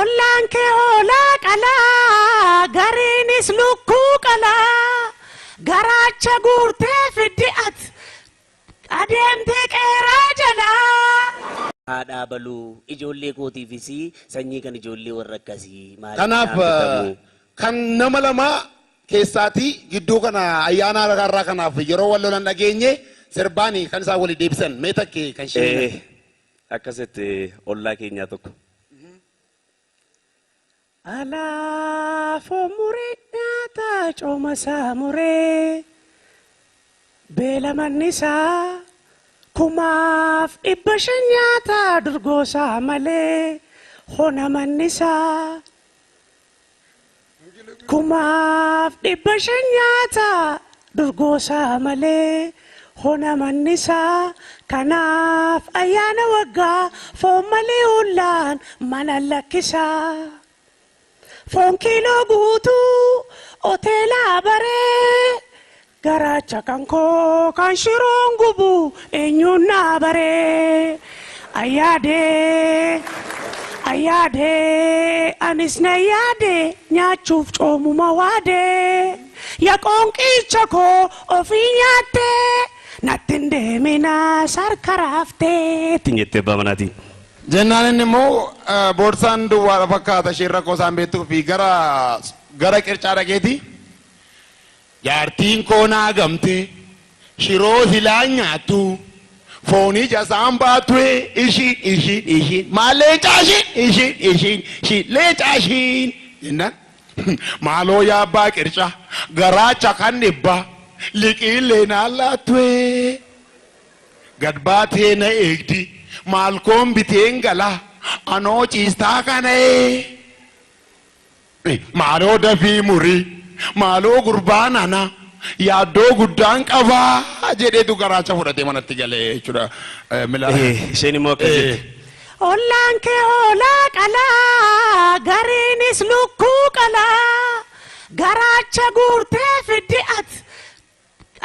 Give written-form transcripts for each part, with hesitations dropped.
Ollaan kee hoolaa qalaa gariinis lukkuu qalaa garaacha guurtee fiddi ati adeemtee qeeraa jalaa. Haadhaa baluu ijoollee kootiifis sanyii kan ijoollee warra akkasii kanaaf kan nama lama keessaatii gidduu kana ayyaana irraa kanaaf yeroo wal lolan dhageenye sirbaanii kan isaa walii deebisan mee takkee kan shee akkasitti ollaa keenyaa tokko. Alaafoo muree nyaata coomasaa muree beela mannisaa kumaaf 500 nyaata durgoosaa malee hona mannisaa kumaaf 500 nyaata durgoosaa malee hona mannisaa kanaaf ayyaana waggaa foon malee hullaan mana lakkisaa. Foon kiiloo guutuu hoteelaa baree garaacha kan koo kan shiroon gubu eenyuun naa baree ayyaadee anis na yaade nyaachuuf coomuma waadee yaa qoonqicha koo ofii nyaattee nattin deemina sarka raaftee. Tinyettee bamanaatiin. jennaan inni immoo boorsaan duwwaa fakkaata isheen rakkoo isaan beektuu fi gara qircaa dhageeti jaartiin koo naa gamte shiroo silaa nyaattu foonii jasaan baatue ishiin maal leecaashiin ishiin leecaashiin jennaan maaloo yaabbaa qircaa garaacha kan dhibba liqiin leenaan laattue gad baatee na eegdi. Malkoon biteen gala anoo ciistaa kanee maaloo dafii murii maaloo gurbaan ana yaaddoo guddaan qabaa jedheetu garaacha fudhatee manatti galee jechuudha. Isheen immoo akkasitti. Ollaan kee hoolaa qalaa gariinis lukkuu qalaa garaacha guurtee fiddi ati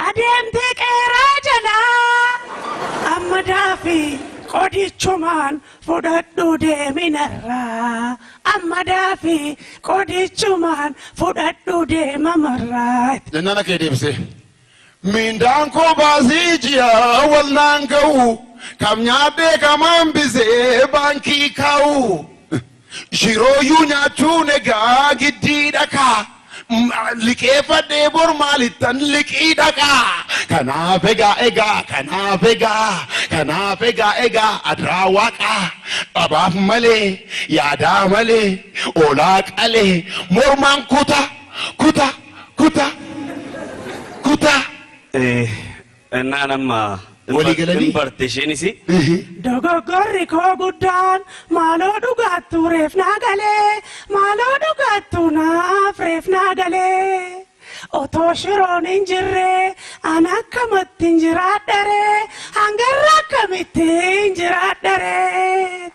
adeemtee qeeraa jalaa amma daafii. Qodichumaan fudhadhu deeminarraa amma daafii qodichumaan fudhadhu deemamarraa. Jennaan akka deebisee mindaan koo baasii ji'a walnaan ga'u kam nyaadhee kamaan bisee baankii kaa'u shirooyyuu nyaachuun egaa giddii dhakaa. Liqeeffadhee bor maalittan liqii dhaqaa kanaaf egaa adraa waaqaa dhabaaf malee yaadaa malee oolaa qalee mormaan kuta. Innaan amma waliigalanii barte isheenis. Dogoggorri koo guddaan maaloo dhugaattu reef naa galee maaloo dhugaattu naaf reef naa galee otoo shiroon hin jirre an akkamittiin jiraadharee hangarra akkamittiin jiraadharee.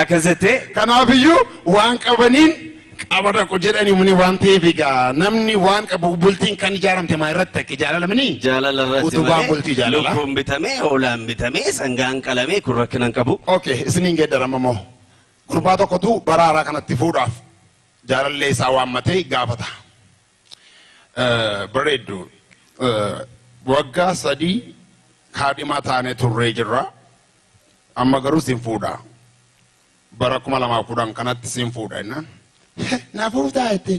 Akkasitti. Kanaafiyyuu waan qabaniin qabata ko jedhani muni waan ta'eef egaa namni waan qabu bultiin kan ijaaramte maa irratti akka jaalalanii jaalala irratti utubaan bultii jaalala lukkuun bitamee hoolaan bitamee sangaan qalamee kun rakkinan qabu. Okay isiniin geeddarama moo gurbaa tokkotu baraaraa kanatti fuudhaaf jaalallee isaa waammatee gaafata bareeddu waggaa 3 kaadhimaa taanee turree jirra amma garuu sin fuudha bara 2010 kanatti sin fuudha innaan. Nafuta ete,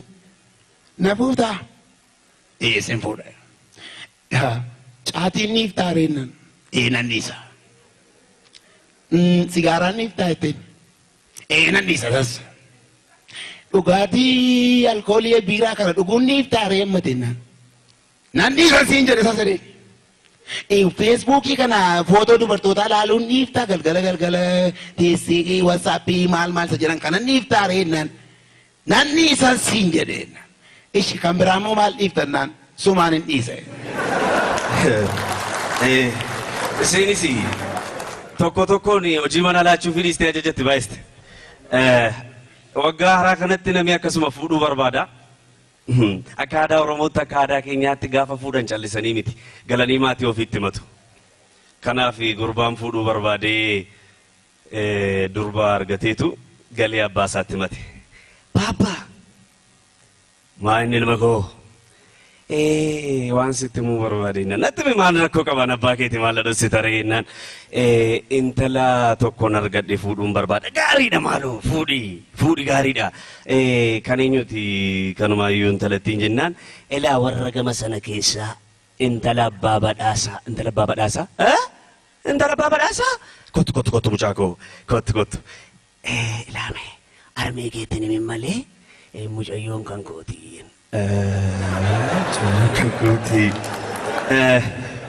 nafuta. Sin fuudha. Caatiin niiftaa reennan. Nannisa. Sigaaraan niiftaa ete. Nannisa tas. Dhugaatii alkoolii biiraa kana dhuguun niiftaa reemmatennan. Nannisa siin jedhe sasade. Facebookii kana footoo dubartootaa laaluun niiftaa galgala teessee WhatsAppii maal sa jedhan kana niiftaa reennan. Nanni isaan siin jedheen ishi kan biraamoo maal dhiiftannaan sumaan hin dhiise. Isheenis tokkoon hojii mana laachuu fi dhiistee ajajatti baay'iste. Waggaa haaraa kanatti namni akkasuma fuudhuu barbaada. Akka aadaa Oromootti akka aadaa keenyaatti gaafa fuudhan callisanii miti galanii maatii ofiitti himatu. Kanaaf gurbaan fuudhuu barbaadee durba argateetu galee abbaa isaatti himate. Baabaa maa inni ilma koo waan sitti muu barbaadinna natti mi maal rakkoo qaban abbaa keeti maal dhadhosi tareennaan intala tokkoon argadhe fuudhuun barbaada gaariidha maaloo fuudhi gaariidha kan eenyuti kanumaayyuu intalattiin jennaan elaa warra gama sana keessaa intala abbaa badhaasaa intala abbaa badhaasaa kottu mucaa koo kottu ilaame armee keetiin himin malee mucayyoon kan kootiin.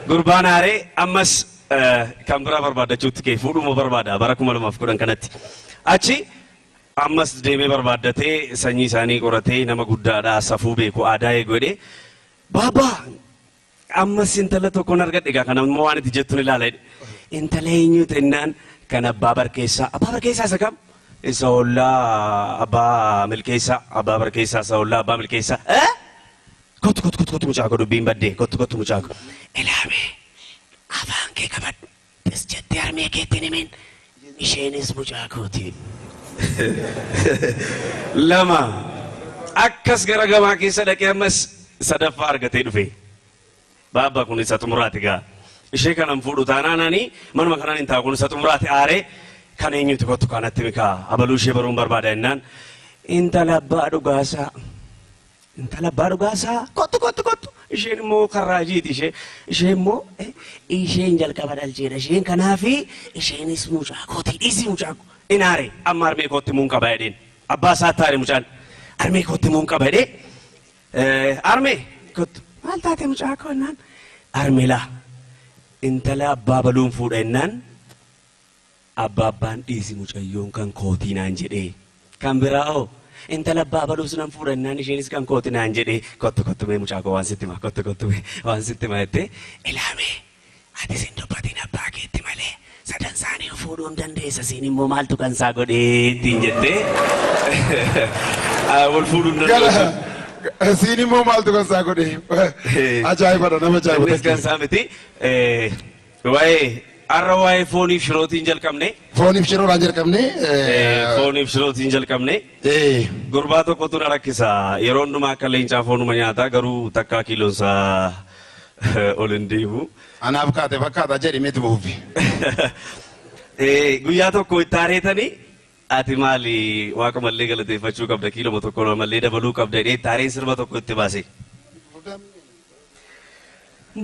Gurbaan aaree ammas kan biraa barbaaddachuutti kee fuudhuma barbaada bara 2010 kanatti achi ammas deemee barbaaddatee sanyii isaanii qoratee nama guddaadhaa safuu beeku aadaa eegodhe baabaa ammas intala tokkoon argadhe egaa kana immoo waan itti jettuun ilaala intala eenyu jennaan kan abbaa barkeessaa isa kam isa ollaa abbaa barkeessaa isa ollaa abbaa milkeessaa kottu mucaa koo dubbiin baddee kottu mucaa koo ilaame afaan kee qabadhu is jettee armee keettiin himin isheenis mucaa kooti. Lama akkas gara gamaa keessa dhaqee ammas sadaffaa argatee dhufe baabaa kun isa xumuraati gaa ishee kanan fuudhu taanaananii manuma kanaan hin taa'u kun isa xumuraati aaree kan eenyuti kottu kanatti mikaa abaluu ishee baruun barbaada jennaan intala abbaa dhugaasaa kottu isheen immoo karraajiiti ishee immoo isheen jalqaba dhalcheedha isheen kanaafi isheenis mucaa kooti dhiisii mucaa koo inaare amma armee kootti muun qaba jedheen abbaa isaa taa'e mucaan armee kootti muun qaba jedhee armee kottu maal taate mucaa koo jennaan armee laa intala abbaa baluun fuudha jennaan abbaan dhiisi mucayyoon kan kootii naan jedhee kan biraa oo intala abbaa baluus nan fuudha jennaan isheenis kan kootii naan jedhee kottu mee mucaa koo waan sitti maa kottu mee waan sitti maa jettee ilaame ati sin dubbatiin abbaa keetti malee sadan isaanii fuudhuu hin dandeessa siin immoo maaltu kan isaa godhee ittiin jettee wal fuudhuu hin dandeessa. Siin immoo maaltu kan isaa godhee ajaa'ibadha nama ajaa'ibudha. Innis kan isaa miti waa'ee arra waa'ee fooniif shirootiin jalqabne. Fooniif shiroodhaan jalqabne. Fooniif shirootiin jalqabne. Gurbaa tokkotu na rakkisa yeroo hundumaa akka leencaa foonuma nyaataa garuu takkaa kiiloonsaa ol hin deemu. Anaaf kaate fakkaata jedhi miti buufi. Guyyaa tokko itti aareetanii ati maali waaqa mallee galateeffachuu qabda kiiloma tokko mallee dabaluu qabda jedhee itti aareen sirba tokko itti baase.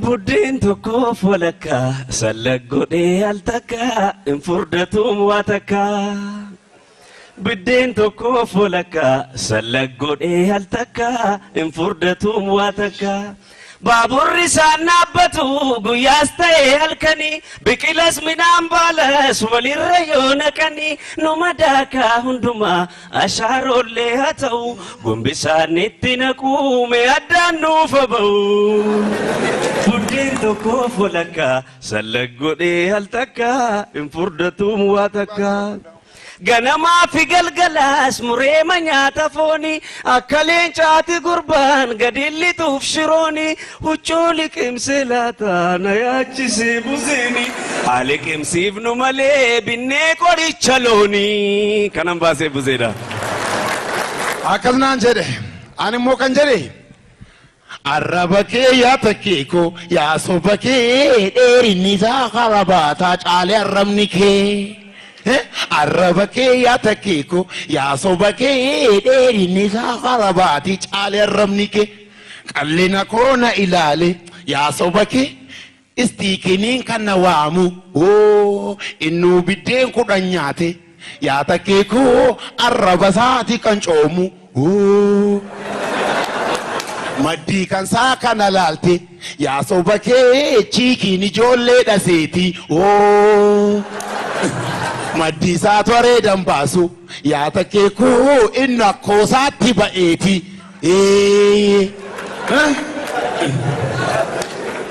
Buddeen tokko walakkaa sallaggodhee al takkaa hin furdatuun waa takkaa. Buddeen tokko walakkaa sallaggodhee al takkaa hin furdatuun waa takkaa. Baaburri isaan dhaabbatu guyyaas ta'ee halkanii biqilas midhaan baalas walirra yoo naqanii numa daakaa hundumaa ashaarollee haa ta'u gombisaan itti naquume addaan nuufa ba'u. Buddeen tokko walakkaa sallaggodhee al takkaa hin furdatuun waa takkaa. Ganamaa fi galgalaas mureema nyaata fooni akka leencaati gurbaan gadi lixuuf shirooni huccuu liqimsee laata na yaachisee buzeeni haa liqimsiifnu malee binnee qoricha loonii kanan baasee buzeedha. Akkas naan jedhe ani immoo kan jedhe arraba kee yaa takkee koo yaa soba kee dheerinni isaa karabaataa caalee arrabni kee. Arraba kee yaa takkee koo yaa soba kee dheerinni isaa karabaati caalee arrabni kee qallina koo na ilaale yaa soba kee istiikiniin kan na waamu innuu biddeen 10 nyaate yaa takkee koo arraba isaati kan coomu maddii kan saa kana laalte yaa soba kee chiikiin ijoollee dhaseeti maddii isaa toreedan baasu yaa takkee koo inni akkoosaatti ba'eeti.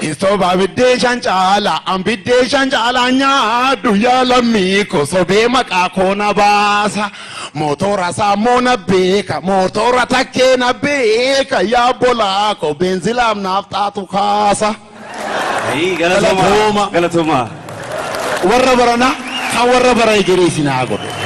Istoba biddeen 5 caala an biddeen 5 caala nyaadhu yaa lammii ko sobee maqaa koo na baasa. Motora saammoo na beeka motora takkee na beeka yaa bolaa ko benzilaam naaf taatu kaasa. Galatooma. Warra barana kan warra bara egeree isin haa godhu.